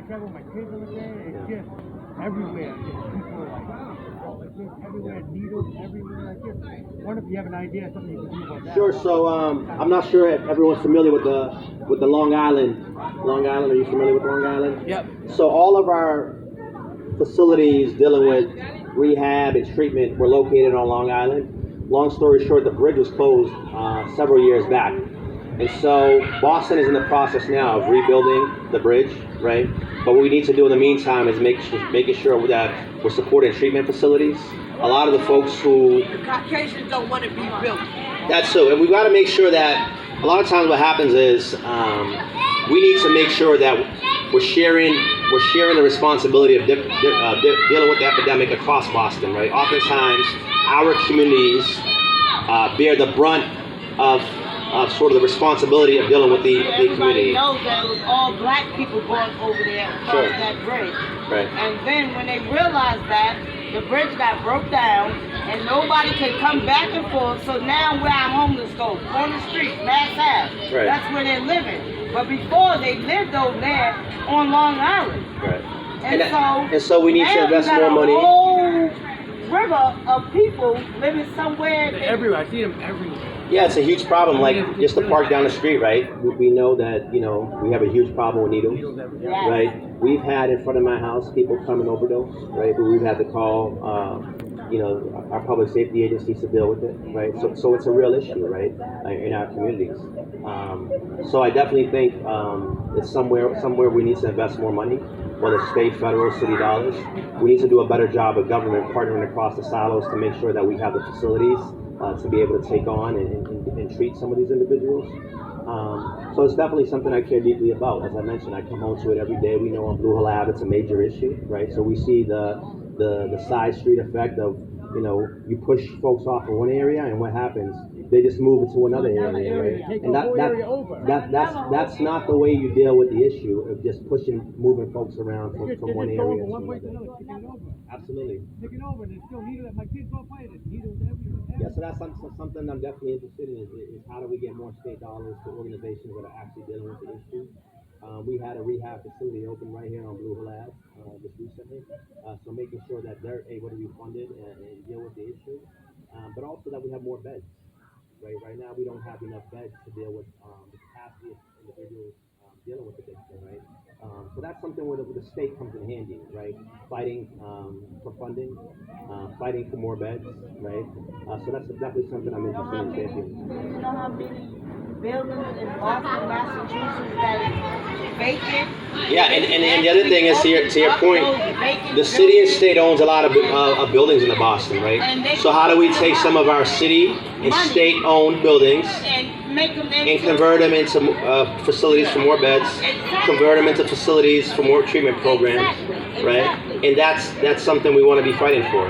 travel with my kids over there. It's just everywhere. Just people like, it's just everywhere. Needles everywhere. I just wonder if you have an idea of something you can do about that. Sure. So I'm not sure if everyone's familiar with the Long Island. Long Island. Are you familiar with Long Island? Yep. So all of our facilities dealing with rehab and treatment were located on Long Island. Long story short, the bridge was closed several years back. And so Boston is in the process now of rebuilding the bridge, right? But what we need to do in the meantime is making sure that we're supporting treatment facilities. A lot of the folks who... The Caucasians don't want to be built. That's so. And we've got to make sure that a lot of times what happens is we need to make sure that we're sharing the responsibility of dealing with the epidemic across Boston, right? Oftentimes, our communities bear the brunt of sort of the responsibility of dealing with the community. Everybody knows that it was all black people going over there across that bridge. Right. And then when they realized that, the bridge got broke down and nobody could come back and forth. So now where our homeless go, on the street, Mass Ave. Right. That's where they're living. But before they lived over there on Long Island. Right. And so we need to invest more money. A whole river of people living somewhere. Everywhere. I see them everywhere. Yeah, it's a huge problem. Like just the park down the street, right? We know that we have a huge problem with needles, right? We've had in front of my house people come and overdose, right? But we've had to call, our public safety agencies to deal with it, right? So it's a real issue, right, in our communities. So I definitely think it's somewhere we need to invest more money, whether it's state, federal, city dollars. We need to do a better job of government partnering across the silos to make sure that we have the facilities to be able to take on and treat some of these individuals. So it's definitely something I care deeply about. As I mentioned, I come home to it every day. We know on Blue Hill Ave it's a major issue, right? So we see the side street effect of, you push folks off in one area and what happens? They just move into another area, right? And that's not the way you deal with the issue of just moving folks around from one area to another. Absolutely. Taking over and there's still needles. My kids go play it. Needles everywhere. Yeah, so that's something I'm definitely interested in is how do we get more state dollars to organizations that are actually dealing with the issue. We had a rehab facility open right here on Blue Hill Ave just recently, so making sure that they're able to be funded and deal with the issue, but also that we have more beds. Right now we don't have enough beds to deal with the capacity of individuals dealing with addiction, right? So that's something where the state comes in handy, right? Fighting for funding, fighting for more beds, right? So that's definitely something I'm interested in championing. You know how many buildings in Boston, Massachusetts that is vacant? Yeah, and the other thing is, to your point, the city and state owns a lot of buildings in Boston, right? So how do we take some of our city and state-owned buildings and convert them into facilities for more beds, convert them into facilities for more treatment programs, right? And that's something we want to be fighting for.